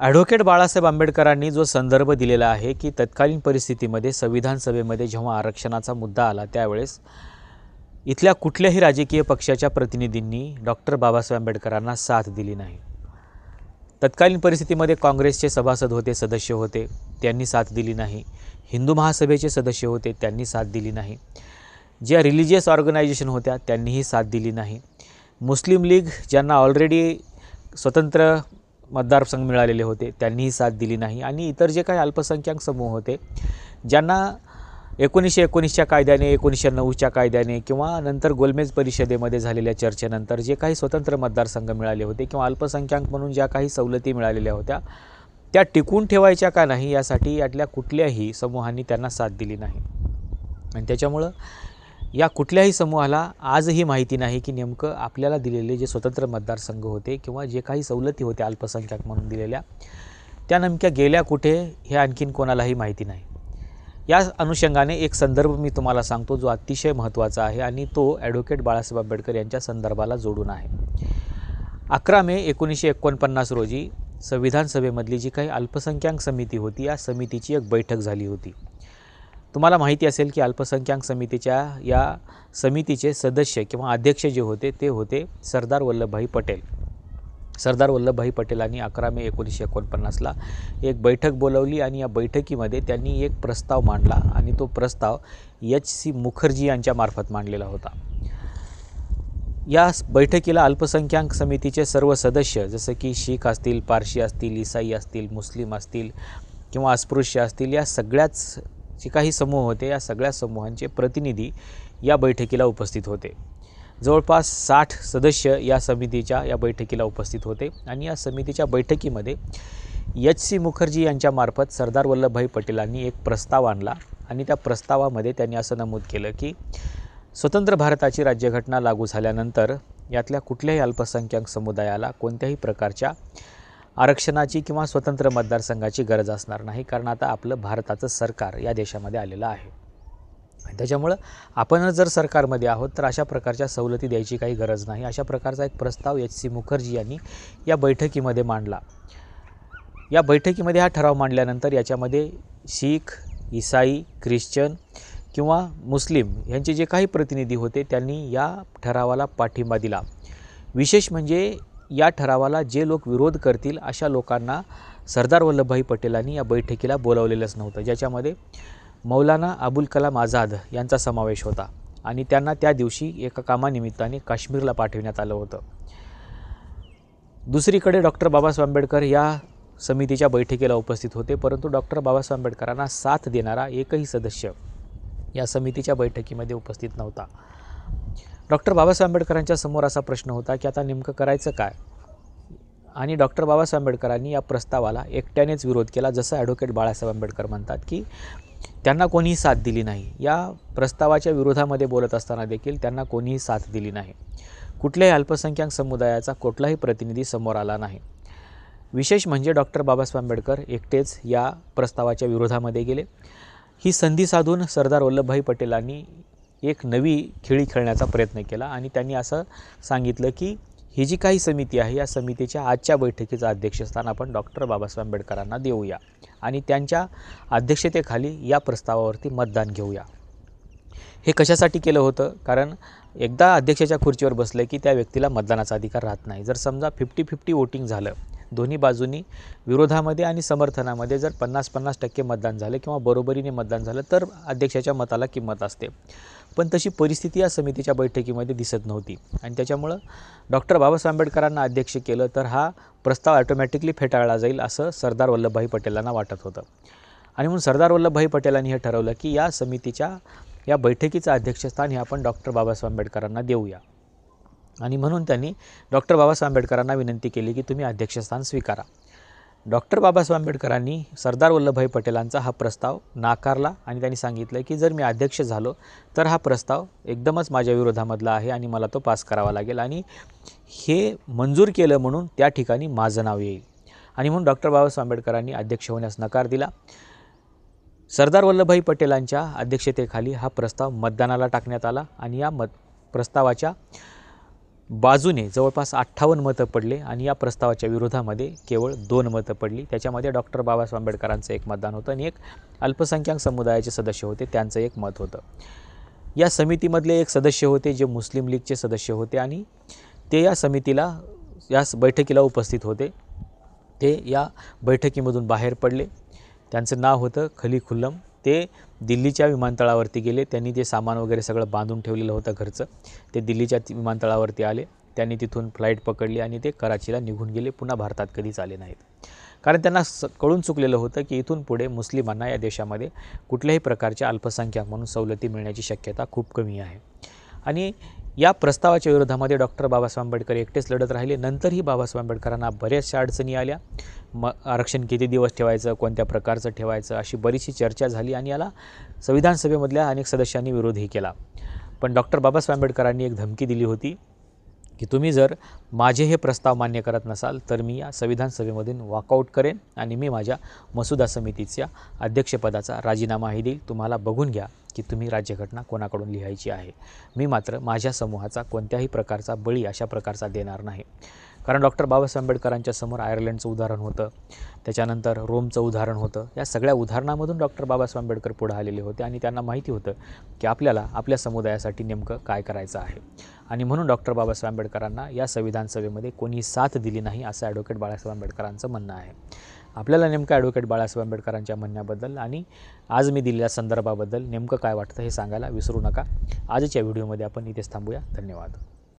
Advocate Balasaheb आंबेडकरांनी जो संदर्भ दिलेला आहे की तत्कालीन परिस्थितीमध्ये संविधान सभेमध्ये जेव्हा आरक्षणाचा मुद्दा आला त्यावेळेस इथल्या कुठल्याही राजकीय पक्षाच्या प्रतिनिधींनी डॉक्टर बाबासाहेब आंबेडकरांना साथ दिली नाही। तत्कालीन परिस्थितीमध्ये काँग्रेसचे सभासद होते, सदस्य होते, त्यांनी साथ दिली नाही। हिंदू महासभेचे सदस्य होते, त्यांनी साथ दिली नाही। ज्या रिलिजियस ऑर्गनायझेशन होत्या त्यांनीही साथ दिली नाही। मुस्लिम लीग ज्यांना ऑलरेडी स्वतंत्र मतदारसंघ मिळालेले होते त्यांनीही साथ दिली नाही। आणि इतर जे काही अल्पसंख्याक समूह होते ज्यांना 1919च्या कायद्याने 1909च्या कायद्याने किंवा नंतर गोलमेज परिषदेमध्ये झालेल्या चर्चेनंतर जे काही स्वतंत्र मतदारसंघ मिळाले होते किंवा अल्पसंख्याक म्हणून ज्या काही सवलती मिळालेल्या होत्या त्या टिकून ठेवायच्या का नाही यासाठी यातल्या कुठल्याही समूहांनी त्यांना साथ दिली नाही। आणि त्याच्यामुळं या कुठल्याही समूहाला आजही माहिती नाही की नेमकं आपल्याला दिलेले जे स्वतंत्र मतदारसंघ होते किंवा जे काही सवलती होत्या अल्पसंख्याक म्हणून दिलेल्या त्या नेमक्या गेल्या कुठे हे आणखीन कोणालाही माहिती नाही। या अनुषंगाने एक संदर्भ मी तुम्हाला सांगतो जो अतिशय महत्त्वाचा आहे आणि तो ॲडव्होकेट बाळासाहेब आंबेडकर यांच्या संदर्भाला जोडून आहे। 11 मे 1949 रोजी संविधान सभेमधली जी काही अल्पसंख्याक समिती होती या समितीची एक बैठक झाली होती। तुम्हाला माहिती असेल की अल्पसंख्याक समितीच्या या समितीचे सदस्य किंवा अध्यक्ष जे होते ते होते सरदार वल्लभभाई पटेल। सरदार वल्लभभाई पटेलांनी 11 मे 1949ला एक बैठक बोलवली आणि या बैठकीमध्ये त्यांनी एक प्रस्ताव मांडला आणि तो प्रस्ताव एच.सी. मुखर्जी यांच्या मार्फत मांडलेला होता। या बैठकीला अल्पसंख्याक समितीचे सर्व सदस्य जसे की शीख असतील, पारशी असतील, ईसाई असतील, मुस्लिम असतील किंवा अस्पृश्य असतील या सगळ्याच जे काही समूह होते या सगळ्या समूहांचे प्रतिनिधी या बैठकीला उपस्थित होते। जवळपास 60 सदस्य या समितीच्या या बैठकीला उपस्थित होते आणि या समितीच्या बैठकीमध्ये एच.सी. मुखर्जी यांच्या मार्फत सरदार वल्लभभाई पटेलांनी एक प्रस्ताव आणला आणि त्या प्रस्तावामध्ये त्यांनी असं नमूद केलं की स्वतंत्र भारताची राज्यघटना लागू झाल्यानंतर यातल्या कुठल्याही अल्पसंख्याक समुदायाला कोणत्याही प्रकारच्या आरक्षणाची किंवा स्वतंत्र मतदारसंघाची गरज असणार नाही, कारण आता आपलं भारताचं सरकार या देशामध्ये आलेलं आहे। त्याच्यामुळं आपण जर सरकारमध्ये आहोत तर अशा प्रकारच्या सवलती द्यायची काही गरज नाही, अशा प्रकारचा एक प्रस्ताव एच.सी. मुखर्जी यांनी या बैठकीमध्ये मांडला। या बैठकीमध्ये हा ठराव मांडल्यानंतर याच्यामध्ये शीख, ईसाई, ख्रिश्चन किंवा मुस्लिम यांचे जे काही प्रतिनिधी होते त्यांनी या ठरावाला पाठिंबा दिला। विशेष म्हणजे या ठरावाला जे लोक विरोध करतील अशा लोकांना सरदार वल्लभभाई पटेलांनी या बैठकीला बोलावलेलंच नव्हतं, ज्याच्यामध्ये मौलाना अबुल कलाम आझाद यांचा समावेश होता आणि त्यांना त्या दिवशी एका कामानिमित्ताने काश्मीरला पाठविण्यात आलं होतं। दुसरीकडे डॉक्टर बाबासाहेब आंबेडकर या समितीच्या बैठकीला उपस्थित होते, परंतु डॉक्टर बाबासाहेब आंबेडकरांना साथ देणारा एकही सदस्य या समितीच्या बैठकीमध्ये उपस्थित नव्हता। डॉक्टर बाबासाहेब आंबेडकरांच्या समोर असा प्रश्न होता की आता नेमकं करायचं काय, आणि डॉक्टर बाबासाहेब आंबेडकरांनी या प्रस्तावाला एकट्यानेच विरोध केला। जसं ॲडव्होकेट बाळासाहेब आंबेडकर म्हणतात की त्यांना कोणीही साथ दिली नाही, या प्रस्तावाच्या विरोधामध्ये बोलत असताना देखील त्यांना कोणीही साथ दिली नाही। कुठल्याही अल्पसंख्याक समुदायाचा कुठलाही प्रतिनिधी समोर आला नाही। विशेष म्हणजे डॉक्टर बाबासाहेब आंबेडकर एकटेच या प्रस्तावाच्या विरोधामध्ये गेले। ही संधी साधून सरदार वल्लभभाई पटेलांनी एक नवी खेळी खेळण्याचा प्रयत्न केला आणि त्यांनी असं सांगितलं की ही जी काही समिती आहे या समितीच्या आजच्या बैठकीचं अध्यक्षस्थान आपण डॉक्टर बाबासाहेब आंबेडकरांना देऊया आणि त्यांच्या अध्यक्षतेखाली या प्रस्तावावरती मतदान घेऊया। हे कशासाठी केलं होतं, कारण एकदा अध्यक्षाच्या खुर्चीवर बसलं की त्या व्यक्तीला मतदानाचा अधिकार राहत नाही। जर समजा 50-50 वोटिंग झालं, दोन्ही बाजूंनी विरोधामध्ये आणि समर्थनामध्ये जर 50-50% मतदान झालं किंवा बरोबरीने मतदान झालं तर अध्यक्षाच्या मताला किंमत असते, पण तशी परिस्थिती या समितीच्या बैठकीमध्ये दिसत नव्हती आणि त्याच्यामुळं डॉक्टर बाबासाहेब आंबेडकरांना अध्यक्ष केलं तर हा प्रस्ताव ऑटोमॅटिकली फेटाळला जाईल असं सरदार वल्लभभाई पटेलांना वाटत होतं। आणि म्हणून सरदार वल्लभभाई पटेलांनी हे ठरवलं की या समितीच्या या बैठकीचं अध्यक्षस्थान हे आपण डॉक्टर बाबासाहेब आंबेडकरांना देऊया आणि म्हणून त्यांनी डॉक्टर बाबासाहेब आंबेडकरांना विनंती केली की तुम्ही अध्यक्षस्थान स्वीकारा। डॉक्टर बाबासाहेब आंबेडकरांनी सरदार वल्लभभाई पटेलांचा हा प्रस्ताव नाकारला आणि त्यांनी सांगितलं की जर मी अध्यक्ष झालो तर हा प्रस्ताव एकदमच माझ्या विरोधामधला आहे आणि मला तो पास करावा लागेल आणि हे मंजूर केलं म्हणून त्या ठिकाणी माझं नाव येईल। आणि म्हणून डॉक्टर बाबासाहेब आंबेडकरांनी अध्यक्ष होण्यास नकार दिला। सरदार वल्लभभाई पटेलांच्या अध्यक्षतेखाली हा प्रस्ताव मतदानाला टाकण्यात आला आणि या प्रस्तावाच्या बाजूने जवळपास 58 मतं पडले आणि या प्रस्तावाच्या विरोधामध्ये केवळ 2 मतं पडली. त्याच्यामध्ये डॉक्टर बाबासाहेब आंबेडकरांचं एक मतदान होतं आणि एक अल्पसंख्याक समुदायाचे सदस्य होते त्यांचं एक मत होतं. या समितीमधले एक सदस्य होते जे मुस्लिम लीगचे सदस्य होते आणि ते या बैठकीला उपस्थित होते. ते या बैठकीमधून बाहेर पडले. त्यांचं नाव होतं खली खुल्लम. ते दिल्लीच्या विमानतळावरती गेले. त्यांनी ते सामान वगैरे सगळं बांधून ठेवलेलं होतं घरचं. ते दिल्लीच्या विमानतळावरती आले. त्यांनी तिथून फ्लाईट पकडली आणि ते कराचीला निघून गेले. पुन्हा भारतात कधीच आले नाहीत. कारण त्यांना कळून चुकलेलं होतं की इथून पुढे मुस्लिमांना या देशामध्ये कुठल्याही प्रकारच्या अल्पसंख्याक म्हणून सवलती मिळण्याची शक्यता खूप कमी आहे. आणि या प्रस्तावाच्या विरोधामध्ये डॉक्टर बाबासाहेब आंबेडकर एकटेच लढत राहिले. नंतरही बाबासाहेब आंबेडकरांना बऱ्याचशा अडचणी आल्या. आरक्षण किती दिवस ठेवायचं, कोणत्या प्रकारचं ठेवायचं, अशी बरीचशी चर्चा झाली आणि याला संविधान सभेमधल्या अनेक सदस्यांनी विरोधही केला. पण डॉक्टर बाबासाहेब आंबेडकरांनी एक धमकी दिली होती की तुम्ही जर माझे हे प्रस्ताव मान्य करत नसाल तर मी या संविधान सभेमधून वॉकआउट करेन आणि मी माझ्या मसुदा समितीच्या अध्यक्षपदाचा राजीनामाही देईल. तुम्हाला बघून घ्या की तुम्ही राज्यघटना कोणाकडून लिहायची आहे. मी मात्र माझ्या समूहाचा कोणत्याही प्रकारचा बळी अशा प्रकारचा देणार नाही. कारण डॉक्टर बाबासाहेब आंबेडकरांच्या समोर आयर्लंडचं उदाहरण होतं, त्याच्यानंतर रोमचं उदाहरण होतं. या सगळ्या उदाहरणामधून डॉक्टर बाबासाहेब आंबेडकर पुढे आलेले होते आणि त्यांना माहिती होतं की आपल्याला आपल्या समुदायासाठी नेमकं काय करायचं आहे. आणि म्हणून डॉक्टर बाबासाहेब आंबेडकरांना या संविधान सभेमध्ये कोणी साथ दिली नाही असं ॲडव्होकेट बाळासाहेब आंबेडकरांचं म्हणणं आहे. आपल्याला नेमकं ॲडव्होकेट बाळासाहेब आंबेडकरांच्या म्हणण्याबद्दल आणि आज मी दिलेल्या संदर्भाबद्दल नेमकं काय वाटतं हे सांगायला विसरू नका. आजच्या व्हिडिओमध्ये आपण इथेच थांबूया. धन्यवाद.